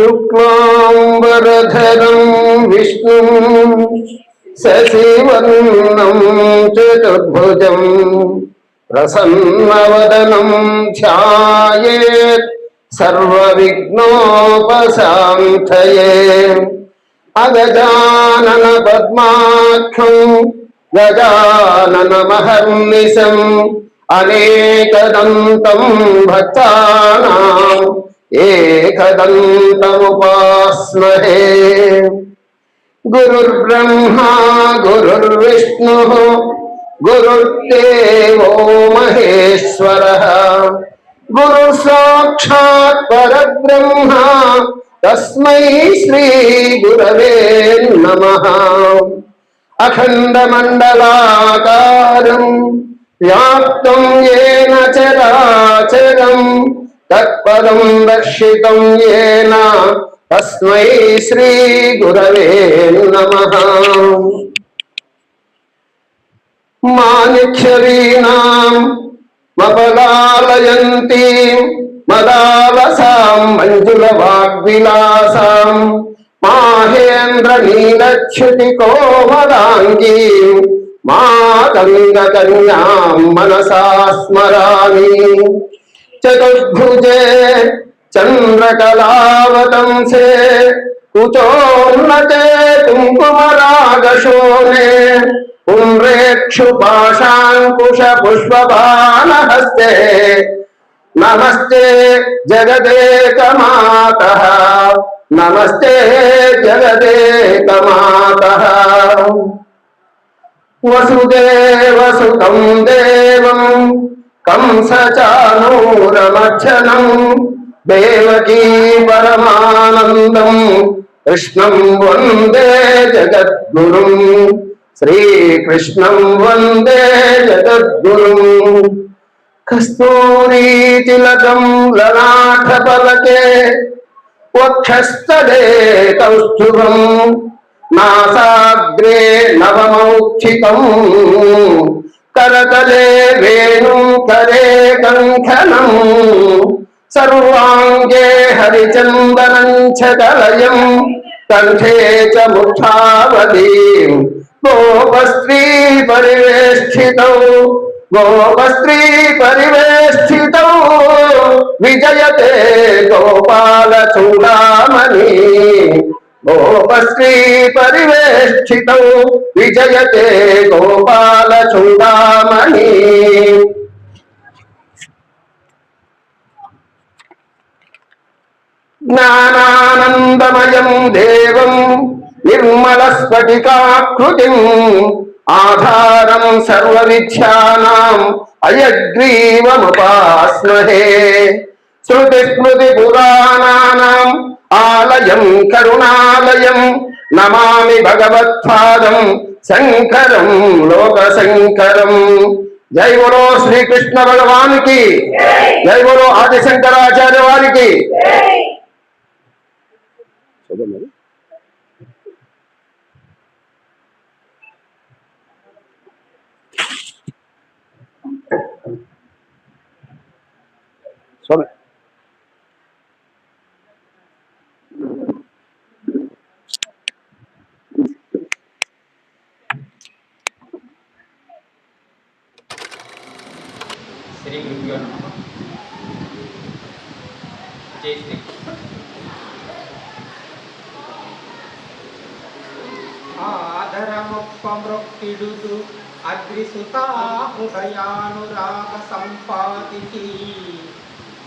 शुक्लांबरधरं विष्णुं शशिवर्णं चतुर्भुजं प्रसन्नवदनं ध्यायेत् सर्वविघ्नोपशान्तये। अगजानन पद्माक्षं गजाननमहर्निशम् अनेकदन्तं भक्तानां एकदन्तमुपास्महे। गुरुर्ब्रह्मा गुरुर्विष्णुः गुरुर्देवो महेश्वरः गुरुः साक्षात् परब्रह्मा तस्मै श्री गुरवे नमः। अखण्डमण्डलाकारं व्याप्तं येन चराचरं तत्पदं दर्शितं येन तस्मै श्री गुरवे नमः। मानिक्षरीणां मपलालयन्ती मदालसां मञ्जुलवाग्विलासां माहेन्द्रनीलच्युतिकोमलाङ्गीं मातङ्गकन्यां मनसा स्मरामि। चतुर्भुजे चन्द्रकलावतंसे कुचोन्नते कुङ्कुमरागशोणे पुण्ड्रेक्षुपाशाङ्कुशपुष्पबाणहस्ते नमस्ते जगदेकमातः नमस्ते जगदेकमातः। वसुदेवसुतं देवं कंसचाणूरमर्चनं देवकी परमानन्दं कृष्णं वन्दे जगद्गुरुं श्रीकृष्णं वन्दे जगद्गुरुं। कस्तूरीतिलकं ललाटफलके वक्षस्थले कौस्तुभं नासाग्रे नवमौक्थिकं करतले वेणुं करे कङ्कणं सर्वाङ्गे हरिचन्दनं च कलयं कण्ठे च मुक्तावलीं गोपस्त्री परिवेष्टितौ गोपस्त्री परिवेष्टितौ विजयते गोपालचूडामणि गोपस्त्री परिवेष्टितौ विजयते गोपालचूडामणि। ज्ञानानन्दमयं देवं निर्मलस्फटिकाकृतिम् आधारं सर्वविद्यानां हयग्रीवमुपास्महे। श्रुतिस्मृतिपुराणानाम् आलयं करुणालयं नमामि भगवत्पादं शंकरं लोकशंकरं। जय बोलो श्री कृष्ण भगवान की, जय बोलो आदि शंकराचार्य वारी की। श्री गुरुभ्यो नमः। जय श्री ఆదరముప్పమృక్తిడుదు అగ్రిసుతా హృదయానురాగ సంపాదికి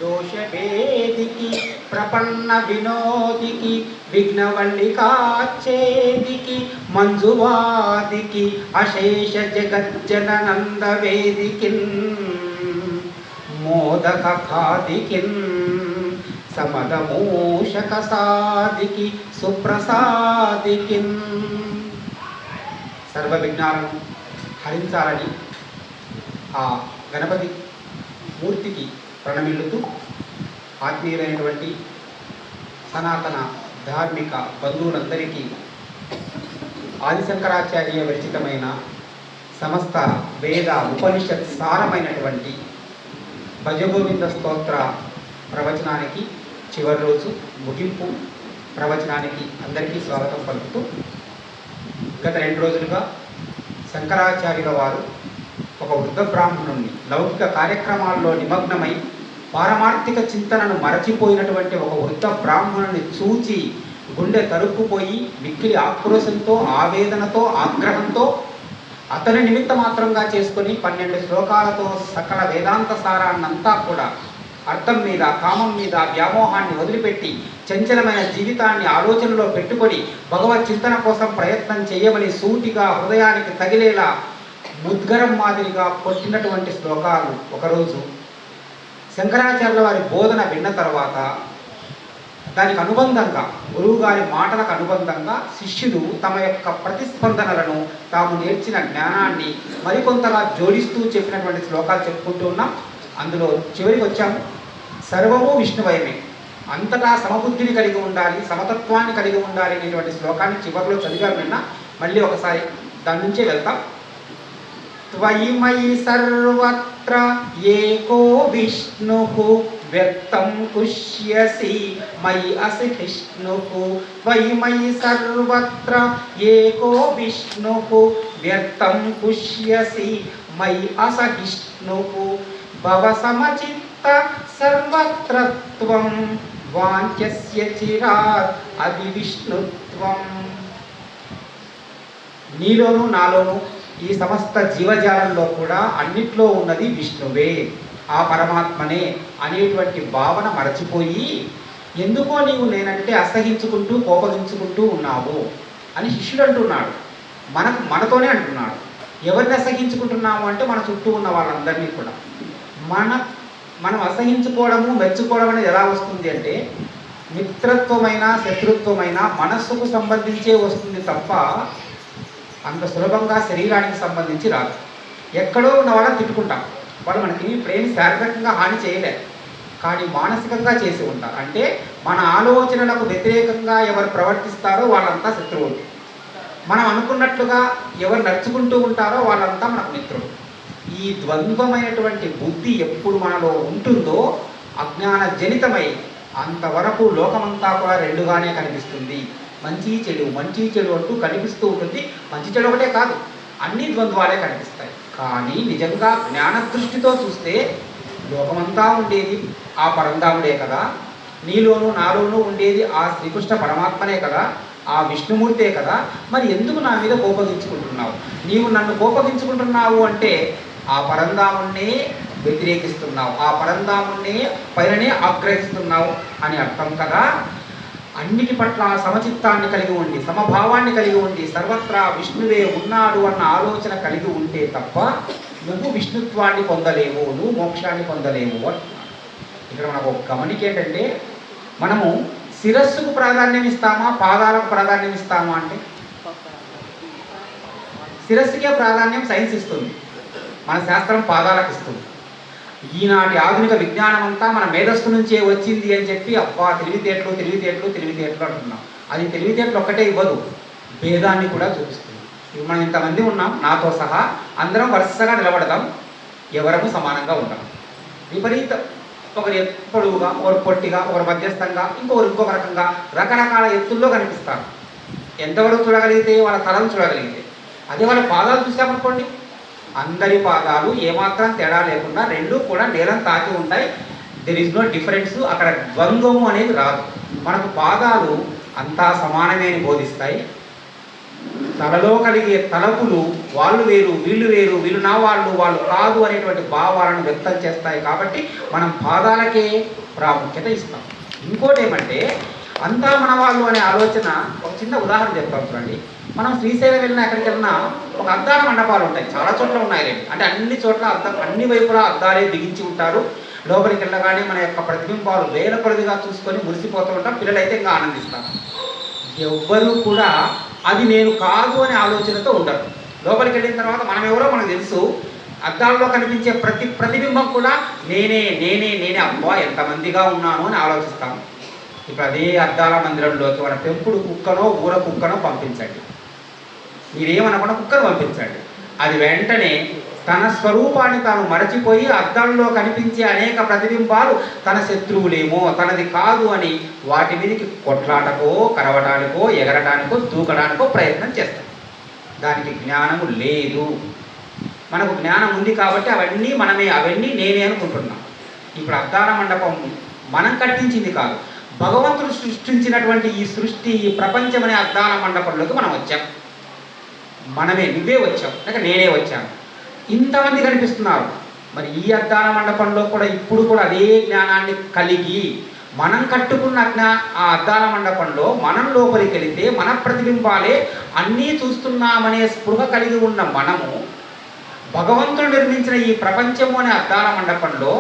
దోషభేదికి ప్రపన్న వినోదికి విఘ్నవల్లికాచ్ఛేదికి మంజువాదికి అశేష జగజ్జననందవేదికిన్ మోదక ఖాదికిన్ సమదమూషక సాదికి సుప్రసాదికిన్ సర్వ విఘ్నాలను హరించాలని ఆ గణపతి మూర్తికి ప్రణమిల్లుతూ ఆత్మీయులైనటువంటి సనాతన ధార్మిక బంధువులందరికీ ఆదిశంకరాచార్య విరచితమైన సమస్త వేద ఉపనిషత్ సారమైనటువంటి భజగోవింద స్తోత్ర ప్రవచనానికి చివరి రోజు ముగింపు ప్రవచనానికి అందరికీ స్వాగతం పలుకుతూ గత 2 రోజులుగా శంకరాచార్యుల వారు ఒక వృద్ధ బ్రాహ్మణుణ్ణి లౌకిక కార్యక్రమాల్లో నిమగ్నమై పారమార్థిక చింతనను మరచిపోయినటువంటి ఒక వృద్ధ బ్రాహ్మణుని చూచి గుండె తరుక్కుపోయి మిక్కిలి ఆక్రోశంతో ఆవేదనతో ఆగ్రహంతో అతని నిమిత్త మాత్రంగా చేసుకొని 12 శ్లోకాలతో సకల వేదాంత సారాన్నంతా కూడా అర్థం మీద కామం మీద వ్యామోహాన్ని వదిలిపెట్టి చంచలమైన జీవితాన్ని ఆలోచనలో పెట్టుకొని భగవత్ చింతన కోసం ప్రయత్నం చేయమని సూటిగా హృదయానికి తగిలేలా ముద్గరం మాదిరిగా కొట్టినటువంటి శ్లోకాలు ఒకరోజు శంకరాచార్యుల వారి బోధన విన్న తర్వాత దానికి అనుబంధంగా గురువుగారి మాటలకు అనుబంధంగా శిష్యులు తమ యొక్క ప్రతిస్పందనలను తాము నేర్చిన జ్ఞానాన్ని మరికొంతగా జోడిస్తూ చెప్పినటువంటి శ్లోకాలు చెప్పుకుంటూ ఉన్నాం. అందులో చివరికి వచ్చాము. సర్వము విష్ణువయమే, అంతటా సమబుద్ధిని కలిగి ఉండాలి, సమతత్వాన్ని కలిగి ఉండాలి అనేటువంటి శ్లోకాన్ని చివరిలో చదివారు నిన్న. మళ్ళీ ఒకసారి దాని నుంచే వెళ్తాం. త్వయి మయి సర్వత్ర ఏకో విష్ణుః వ్యక్తం కుష్యసి మయి అసహిష్ణుః. త్వయి మయి సర్వత్ర ఏకో విష్ణుః వ్యక్తం కుష్యసి మయి అసహిష్ణుః. భవ సమచిత్త సర్వత్రత్వం వాంఛస్య చిరాత్ అది విష్ణుత్వం. నీలోను నాలోను ఈ సమస్త జీవజాలంలో కూడా అన్నిట్లో ఉన్నది విష్ణువే, ఆ పరమాత్మనే అనేటువంటి భావన మరచిపోయి ఎందుకో నీవు నేనంటే అసహించుకుంటూ కోపగించుకుంటూ ఉన్నావు అని శిష్యుడు అంటున్నాడు. మనతోనే అంటున్నాడు. ఎవరిని అసహించుకుంటున్నాము అంటే మన చుట్టూ ఉన్న వాళ్ళందరినీ కూడా. మనం అసహించుకోవడము మెచ్చుకోవడం అనేది ఎలా వస్తుంది అంటే మిత్రత్వమైన శత్రుత్వమైన మనస్సుకు సంబంధించే వస్తుంది తప్ప అంత సులభంగా శరీరానికి సంబంధించి రాదు. ఎక్కడో ఉన్న వాళ్ళని తిట్టుకుంటాం, వాళ్ళు మనకి ప్రేమ శారీరకంగా హాని చేయలేరు, కానీ మానసికంగా చేసి ఉంటారు. అంటే మన ఆలోచనలకు వ్యతిరేకంగా ఎవరు ప్రవర్తిస్తారో వాళ్ళంతా శత్రువులు, మనం అనుకున్నట్లుగా ఎవరు నడుచుకుంటూ ఉంటారో వాళ్ళంతా మనకు మిత్రులు. ఈ ద్వంద్వమైనటువంటి బుద్ధి ఎప్పుడు మనలో ఉంటుందో అజ్ఞాన జనితమై అంతవరకు లోకమంతా కూడా రెండుగానే కనిపిస్తుంది. మంచి చెడు అంటూ కనిపిస్తూ ఉంటుంది. మంచి చెడు ఒకటే కాదు, అన్ని ద్వంద్వాలే కనిపిస్తాయి. కానీ నిజంగా జ్ఞాన దృష్టితో చూస్తే లోకమంతా ఉండేది ఆ పరంధాముడే కదా, నీలోనూ నాలోనూ ఉండేది ఆ శ్రీకృష్ణ పరమాత్మనే కదా, ఆ విష్ణుమూర్తే కదా. మరి ఎందుకు నా మీద కోపగించుకుంటున్నావు? నీవు నన్ను కోపగించుకుంటున్నావు అంటే ఆ పరంధాముణ్ణే వ్యతిరేకిస్తున్నావు, ఆ పరంధాముణ్ణే పైననే ఆగ్రహిస్తున్నావు అని అర్థం కదా. అన్నిటి పట్ల సమచిత్తాన్ని కలిగి ఉండి సమభావాన్ని కలిగి ఉండి సర్వత్రా విష్ణువే ఉన్నాడు అన్న ఆలోచన కలిగి ఉంటే తప్ప నువ్వు విష్ణుత్వాన్ని పొందలేవు, నువ్వు మోక్షాన్ని పొందలేవు అంటున్నాడు. ఇక్కడ మనకు ఒక గమనిక ఏంటంటే మనము శిరస్సుకు ప్రాధాన్యం ఇస్తామా పాదాలకు ప్రాధాన్యం ఇస్తామా అంటే శిరస్సుకే ప్రాధాన్యం సైన్స్ ఇస్తుంది, మన శాస్త్రం పాదాలకు ఇస్తుంది. ఈనాటి ఆధునిక విజ్ఞానం అంతా మన మేధస్సు నుంచే వచ్చింది అని చెప్పి అబ్బా తెలివితేటలు అంటున్నాం. అది తెలివితేటలు ఒక్కటే ఇవ్వదు, భేదాన్ని కూడా చూపిస్తుంది. ఇప్పుడు మనం ఇంతమంది ఉన్నాం, నాతో సహా అందరం వరుసగా నిలబడతాం, ఎవరము సమానంగా ఉంటాం. విపరీత ఒకరు పొడవుగా, ఒకరు పొట్టిగా, ఒకరు మధ్యస్థంగా, ఇంకొక రకంగా రకరకాల ఎత్తుల్లో కనిపిస్తారు. ఎంతవరకు చూడగలిగితే వాళ్ళ తలను చూడగలిగితే. అదే వాళ్ళ పాదాలు చూసామనుకోండి, అందరి పాదాలు ఏమాత్రం తేడా లేకుండా రెండూ కూడా నేలను తాకి ఉంటాయి. There is no difference. అక్కడ ద్వంద్వము అనేది రాదు. మనకు పాదాలు అంతా సమానమే అని బోధిస్తాయి, తలలో కలిగే తలపులు వాళ్ళు వేరు వీళ్ళు వేరు, వీళ్ళు నా వాళ్ళు వాళ్ళు కాదు అనేటువంటి భావాలను వ్యక్తం చేస్తాయి. కాబట్టి మనం పాదాలకే ప్రాముఖ్యత ఇస్తాం. ఇంకోటి ఏమంటే అంతా మన వాళ్ళు అనే ఆలోచన, ఒక చిన్న ఉదాహరణ చెప్తాం చూడండి. మనం శ్రీశైలం వెళ్ళినా ఎక్కడికి వెళ్ళినా ఒక అద్దాల మండపాలు ఉంటాయి, చాలా చోట్ల ఉన్నాయి. అంటే అన్ని చోట్ల అన్ని వైపులా అద్దాలే బిగించి ఉంటారు. లోపలికి వెళ్ళగానే మన యొక్క ప్రతిబింబాలు వేల కొలదిగా చూసుకొని మురిసిపోతూ ఉంటాం. పిల్లలైతే ఇంకా ఆనందిస్తారు. ఎవ్వరూ కూడా అది నేను కాదు అనే ఆలోచనతో ఉండరు. లోపలికి వెళ్ళిన తర్వాత మనం ఎవరో మనకు తెలుసు. అద్దాల్లో కనిపించే ప్రతిబింబం కూడా నేనే నేనే నేనే, అబ్బా ఎంతమందిగా ఉన్నాను అని ఆలోచిస్తాము. ఇప్పుడు అదే అద్దాల మందిరంలోకి మన పెంపుడు కుక్కనో ఊర కుక్కనో పంపించండి, మీరేమనకుండా కుక్కను పంపించండి. అది వెంటనే తన స్వరూపాన్ని తాను మరచిపోయి అద్దంలో కనిపించే అనేక ప్రతిబింబాలు తన శత్రువులేమో తనది కాదు అని వాటి మీదకి కొట్లాటకో కరవటానికో ఎగరటానికో దూకడానికో ప్రయత్నం చేస్తాం. దానికి జ్ఞానము లేదు. మనకు జ్ఞానం ఉంది కాబట్టి అవన్నీ మనమే, అవన్నీ నేనే అనుకుంటున్నాం. ఇప్పుడు అద్దాల మండపం మనం కట్టించింది కాదు, భగవంతుడు సృష్టించినటువంటి ఈ సృష్టి, ఈ ప్రపంచం అనే అద్దాల మండపంలోకి మనం వచ్చాం. మనమే, నువ్వే వచ్చావు లేక నేనే వచ్చాను. ఇంతమంది కనిపిస్తున్నారు. మరి ఈ అద్దాల మండపంలో కూడా ఇప్పుడు కూడా అదే జ్ఞానాన్ని కలిగి మనం కట్టుకున్న ఆ అద్దాల మండపంలో మనం లోపలికి వెళితే మన ప్రతిబింబాలే అన్నీ చూస్తున్నామనే స్పృహ కలిగి ఉన్న మనము భగవంతుడు నిర్మించిన ఈ ప్రపంచము అనే అద్దాల మండపంలో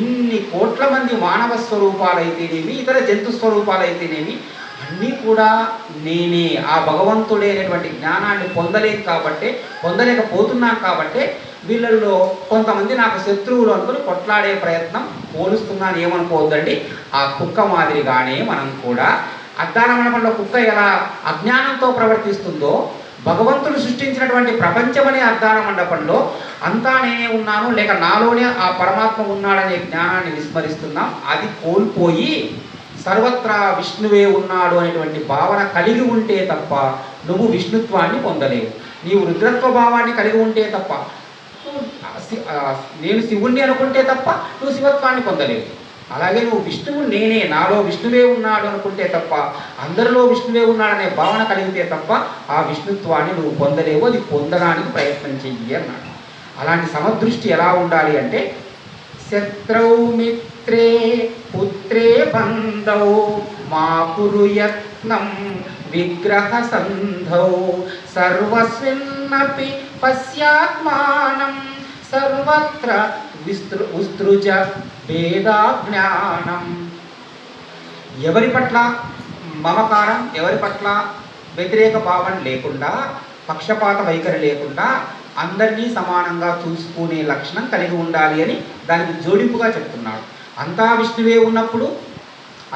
ఇన్ని కోట్ల మంది మానవ స్వరూపాలైతేనేమి ఇతర జంతు స్వరూపాలైతేనేమి అన్నీ కూడా నేనే. ఆ భగవంతుడైనటువంటి జ్ఞానాన్ని పొందలేకపోతున్నాను కాబట్టి వీళ్ళల్లో కొంతమంది నాకు శత్రువులు అనుకుని కొట్లాడే ప్రయత్నం పోలుస్తున్నాను. ఏమనుకోవద్దండి, ఆ కుక్క మాదిరిగానే మనం కూడా అద్దాల మండపంలో కుక్క ఎలా అజ్ఞానంతో ప్రవర్తిస్తుందో భగవంతుడు సృష్టించినటువంటి ప్రపంచమనే అద్దాల మండపంలో అంతా నేనే ఉన్నాను లేక నాలోనే ఆ పరమాత్మ ఉన్నాడనే జ్ఞానాన్ని విస్మరిస్తున్నాం. అది కోల్పోయి సర్వత్రా విష్ణువే ఉన్నాడు అనేటువంటి భావన కలిగి ఉంటే తప్ప నువ్వు విష్ణుత్వాన్ని పొందలేవు. నీవు రుద్రత్వ భావాన్ని కలిగి ఉంటే తప్ప, నేను శివుణ్ణి అనుకుంటే తప్ప నువ్వు శివత్వాన్ని పొందలేవు. అలాగే నువ్వు విష్ణువు నేనే, నాలో విష్ణువే ఉన్నాడు అనుకుంటే తప్ప, అందరిలో విష్ణువే ఉన్నాడనే భావన కలిగితే తప్ప ఆ విష్ణుత్వాన్ని నువ్వు పొందలేవు. అది పొందడానికి ప్రయత్నం చెయ్యి అన్నాడు. అలాంటి సమదృష్టి ఎలా ఉండాలి అంటే శత్రౌ మిత్రే పుత్రే బంధౌ మా కురు యత్నం విగ్రహ సంధౌ సర్వస్మిన్నపి పశ్యాత్మానం సర్వత్ర ఉస్తృజ భేదాజ్ఞానం. ఎవరి పట్ల మమకారం, ఎవరి పట్ల వ్యతిరేక భావన లేకుండా, పక్షపాత వైఖరి లేకుండా అందరినీ సమానంగా చూసుకునే లక్షణం కలిగి ఉండాలి అని దానికి జోడింపుగా చెప్తున్నాడు. అంతా విష్ణువే ఉన్నప్పుడు,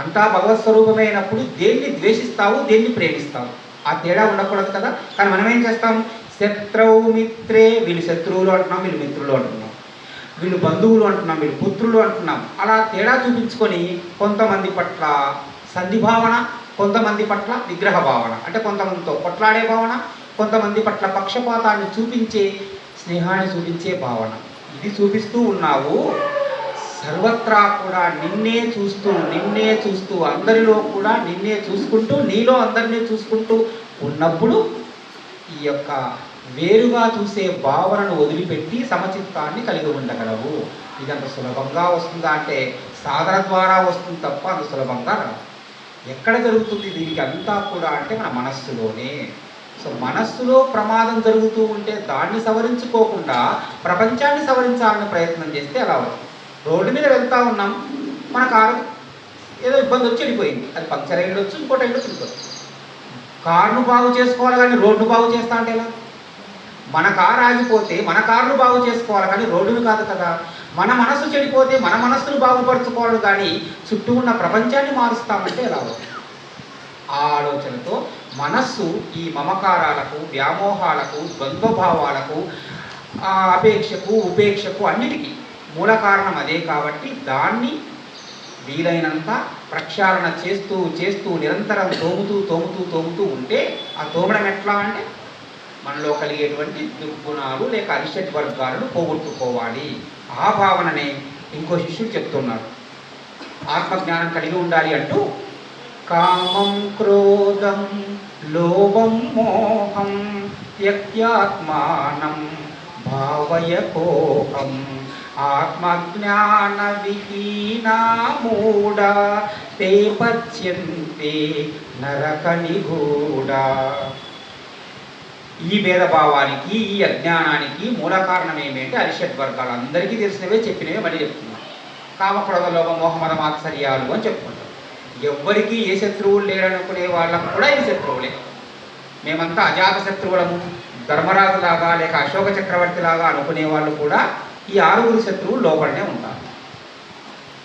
అంతా భగవత్ స్వరూపమే అయినప్పుడు దేన్ని ద్వేషిస్తావు, దేన్ని ప్రేమిస్తావు, ఆ తేడా ఉండకూడదు కదా. కానీ మనం ఏం చేస్తాం, శత్రువు మిత్రే, వీళ్ళు శత్రువులు అంటున్నాం, వీళ్ళు మిత్రులు అంటున్నాం, వీళ్ళు బంధువులు అంటున్నాం, వీళ్ళు పుత్రులు అంటున్నాం. అలా తేడా చూపించుకొని కొంతమంది పట్ల సంధిభావన, కొంతమంది పట్ల విగ్రహ భావన, అంటే కొంతమందితో కొట్లాడే భావన, కొంతమంది పట్ల పక్షపాతాన్ని చూపించే, స్నేహాన్ని చూపించే భావన, ఇది చూపిస్తూ ఉన్నావు. సర్వత్రా కూడా నిన్నే చూస్తూ అందరిలో కూడా నిన్నే చూసుకుంటూ, నీలో అందరినీ చూసుకుంటూ ఉన్నప్పుడు ఈ యొక్క వేరుగా చూసే భావనను వదిలిపెట్టి సమచిత్తాన్ని కలిగి ఉండగలవు. ఇది అంత సులభంగా వస్తుందా అంటే సాధన ద్వారా వస్తుంది తప్ప అంత సులభంగా రాదు. ఎక్కడ జరుగుతుంది దీనికి అంతా కూడా అంటే మన మనస్సులోనే. సో మనస్సులో ప్రమాదం జరుగుతూ ఉంటే దాన్ని సవరించుకోకుండా ప్రపంచాన్ని సవరించాలని ప్రయత్నం చేస్తే అలా అవుతుంది. రోడ్డు మీద వెళ్తూ ఉన్నాం, మన కారు ఏదో ఇబ్బంది వచ్చి వెళ్ళిపోయింది, అది పంక్చర్ అయ్యి ఉండొచ్చు, ఇంకోటి అయ్యి ఉండొచ్చు. కారును బాగు చేసుకోవాలి కానీ రోడ్డు బాగు చేస్తా అంటే ఎలా? మన కారు ఆగిపోతే మన కారును బాగు చేసుకోవాలి కానీ రోడ్డును కాదు కదా. మన మనస్సు చెడిపోతే మన మనస్సును బాగుపరచుకోవాలి కానీ చుట్టూ ఉన్న ప్రపంచాన్ని మారుస్తామంటే ఎలా అవుతుంది? ఆ ఆలోచనతో మనస్సు ఈ మమకారాలకు, వ్యామోహాలకు, ద్వంద్వభావాలకు, అపేక్షకు, ఉపేక్షకు అన్నిటికీ మూల కారణం అదే. కాబట్టి దాన్ని వీలైనంత ప్రక్షాళన చేస్తూ నిరంతరం తోముతూ ఉంటే, ఆ తోమడం ఎట్లా అంటే మనలో కలిగేటువంటి దుర్గుణాలు లేక అరిషడ్ వర్గాలను పోగొట్టుకోవాలి. ఆ భావననే ఇంకో శిష్యుడు చెప్తున్నారు. ఆత్మజ్ఞానం కలిగి ఉండాలి అంటూ కామం క్రోధం లోభం మోహం త్యక్త్యాత్మానం భావయకోహం ఆత్మజ్ఞాన విహీనా మూఢ తే పచ్యంతే నరక నిగూఢ. ఈ భేదభావానికి, ఈ అజ్ఞానానికి మూల కారణం ఏమిటంటే అరిషడ్ వర్గాలు అందరికీ తెలిసినవే చెప్పినవే మళ్ళీ చెప్తున్నాం. కామక్రోధ లోభ మోహ మద మాత్సర్యాలు అని చెప్పుకుంటాం. ఎవ్వరికీ ఏ శత్రువులు లేరనుకునే వాళ్ళకు కూడా ఈ శత్రువులే. మేమంతా అజాత శత్రువులము, ధర్మరాజులాగా లేక అశోక చక్రవర్తి లాగా అనుకునే వాళ్ళు కూడా ఈ 6 శత్రువులు లోపలనే ఉంటారు.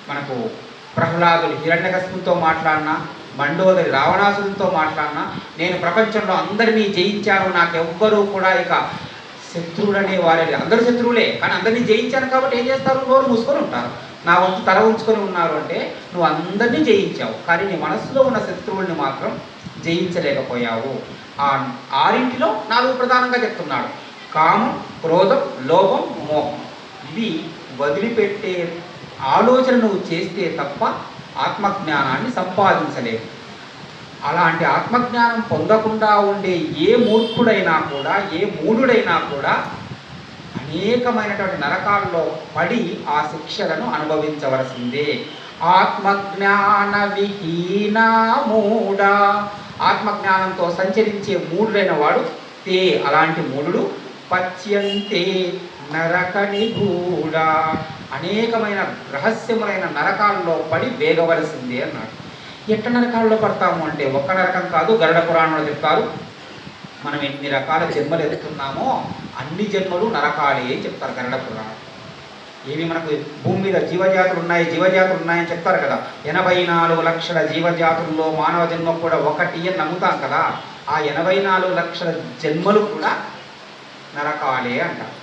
మనకు ప్రహ్లాదుడు హిరణ్యకశిపుతో మాట్లాడినా, మండోదరి రావణాసురుడితో మాట్లాడినా, నేను ప్రపంచంలో అందరినీ జయించాను, నాకెవ్వరూ కూడా ఇక శత్రువులనే వారే, అందరూ శత్రువులే కానీ అందరినీ జయించాను కాబట్టి ఏం చేస్తారు, నోరు మూసుకొని ఉంటారు. నా వంతు తల ఉంచుకొని ఉన్నారు అంటే నువ్వు అందరినీ జయించావు కానీ నీ మనసులో ఉన్న శత్రువుల్ని మాత్రం జయించలేకపోయావు. ఆ 6 4 ప్రధానంగా చెప్తున్నాడు. కామం, క్రోధం, లోభం, మోహం. ఇవి వదిలిపెట్టే ఆలోచన నువ్వు చేస్తే తప్ప ఆత్మజ్ఞానాన్ని సంపాదించలేవు. అలాంటి ఆత్మజ్ఞానం పొందకుండా ఉండే ఏ మూర్ఖుడైనా కూడా, ఏ మూఢుడైనా కూడా అనేకమైనటువంటి నరకాల్లో పడి ఆ శిక్షలను అనుభవించవలసిందే. ఆత్మజ్ఞాన విహీన మూఢ. ఆత్మజ్ఞానంతో సంచరించే మూఢుడైన వాడు తే, అలాంటి మూఢుడు పచ్యంతే నరక నిగూఢ. అనేకమైన రహస్యములైన నరకాల్లో పడి వేగవలసిందే అన్నాడు. ఎట్ట నరకాల్లో పడతాము అంటే ఒక్క నరకం కాదు, గరుడ పురాణంలో చెప్తారు. మనం ఎన్ని రకాల జన్మలు ఎదుగుతున్నామో అన్ని జన్మలు నరకాలే అని చెప్తారు గరుడ పురాణం. ఏవి మనకు భూమి మీద జీవజాతులు ఉన్నాయని చెప్తారు కదా. 84 లక్షల జీవజాతుల్లో మానవ జన్మ కూడా ఒకటి అని నమ్ముతాం కదా. ఆ 84 లక్షల జన్మలు కూడా నరకాలే అంటారు.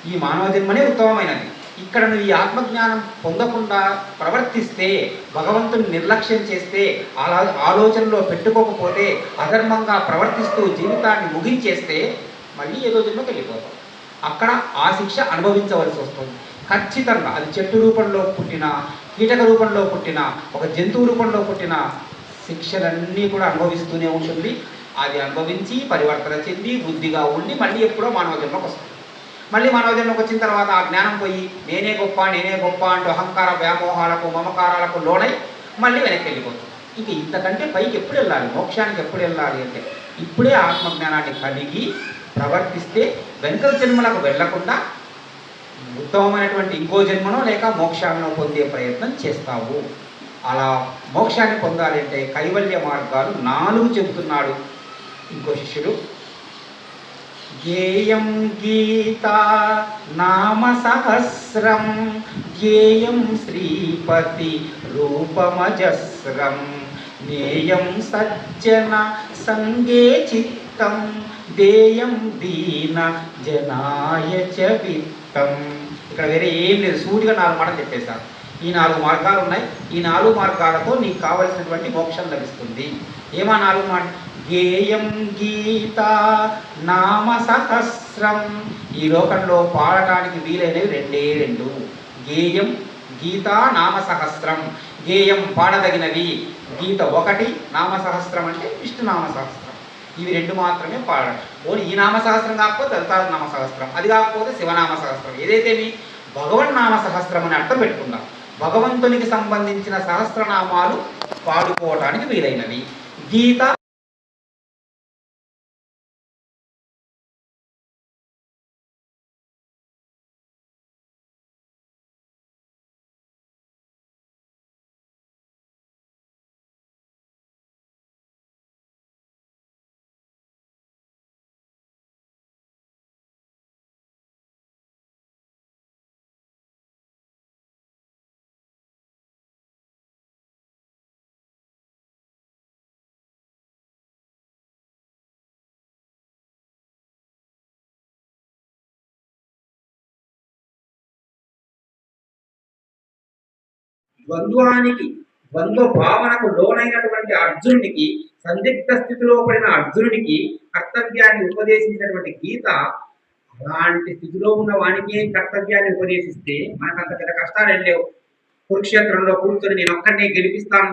ఈ మానవ జన్మనే ఉత్తమమైనది. ఇక్కడ నువ్వు ఈ ఆత్మజ్ఞానం పొందకుండా ప్రవర్తిస్తే, భగవంతుని నిర్లక్ష్యం చేస్తే, ఆలోచనలో పెట్టుకోకపోతే, అధర్మంగా ప్రవర్తిస్తూ జీవితాన్ని ముగించేస్తే మళ్ళీ ఏదో జన్మకి వెళ్ళిపోతాం. అక్కడ ఆ శిక్ష అనుభవించవలసి వస్తుంది ఖచ్చితంగా. అది చెట్టు రూపంలో పుట్టిన, కీటక రూపంలో పుట్టిన, ఒక జంతువు రూపంలో పుట్టిన శిక్షలన్నీ కూడా అనుభవిస్తూనే ఉంటుంది. అది అనుభవించి పరివర్తన చెంది బుద్ధిగా ఉండి మళ్ళీ ఎప్పుడో మానవ జన్మకు వస్తుంది. మళ్ళీ మానవ జన్మకు వచ్చిన తర్వాత ఆ జ్ఞానం పోయి నేనే గొప్ప అంటూ అహంకార వ్యామోహాలకు మమకారాలకు లోనై మళ్ళీ వెనక్కి వెళ్ళిపోతుంది. ఇంక ఇంతకంటే పైకి ఎప్పుడు వెళ్ళాలి, మోక్షానికి ఎప్పుడు వెళ్ళాలి అంటే ఇప్పుడే ఆత్మజ్ఞానాన్ని కలిగి ప్రవర్తిస్తే వెనుక జన్మలకు వెళ్లకుండా ఉత్తమమైనటువంటి ఇంకో జన్మనో లేక మోక్షాలను పొందే ప్రయత్నం చేస్తావు. అలా మోక్షాన్ని పొందాలి అంటే కైవల్య మార్గాలు 4 చెబుతున్నాడు ఇంకో శిష్యుడు. జ్ఞేయం గీతా నామ సహస్రం జ్ఞేయం శ్రీపతి రూపమజస్రం జ్ఞేయం సజ్జన సంగే చిత్తం దేయం దీన జనాయ చ విత్తం. ఇక్కడ వేరే ఏం లేదు, సూటిగా 4 మాటలు చెప్పేశారు. ఈ 4 మార్గాలు ఉన్నాయి. ఈ 4 మార్గాలతో నీకు కావలసినటువంటి మోక్షం లభిస్తుంది. ఏమా 4 మాట? గేయం గీతా నామ సహస్రం. ఈ లోకంలో పాడటానికి వీలైనవి 2 గేయం గీతా నామ సహస్రం. గేయం పాడదగినవి, గీత 1, నామ సహస్రం అంటే విష్ణునామ సహస్రం. ఇవి 2 మాత్రమే పాడాలి. ఓన్లీ ఈ నామ సహస్రం కాకపోతే దత్తాత్రేయ నామ సహస్రం, అది కాకపోతే శివనామ సహస్రం. ఏదైతే మీ భగవన్నామ సహస్రం అని అర్థం పెట్టుకుందాం. భగవంతునికి సంబంధించిన సహస్రనామాలు పాడుకోవటానికి వీలైనవి. గీత ద్వంద్వ భావనకు లోనైనటువంటి అర్జునుడికి, సందిగ్ధ స్థితిలో పడిన అర్జునుడికి కర్తవ్యాన్ని ఉపదేశించినటువంటి గీత అలాంటి స్థితిలో ఉన్న వానికే కర్తవ్యాన్ని ఉపదేశిస్తే మనకు అంత పెద్ద కష్టాలు వెళ్ళలేవు. కురుక్షేత్రంలో కూర్చొని నేను ఒక్కడినే గెలిపిస్తాను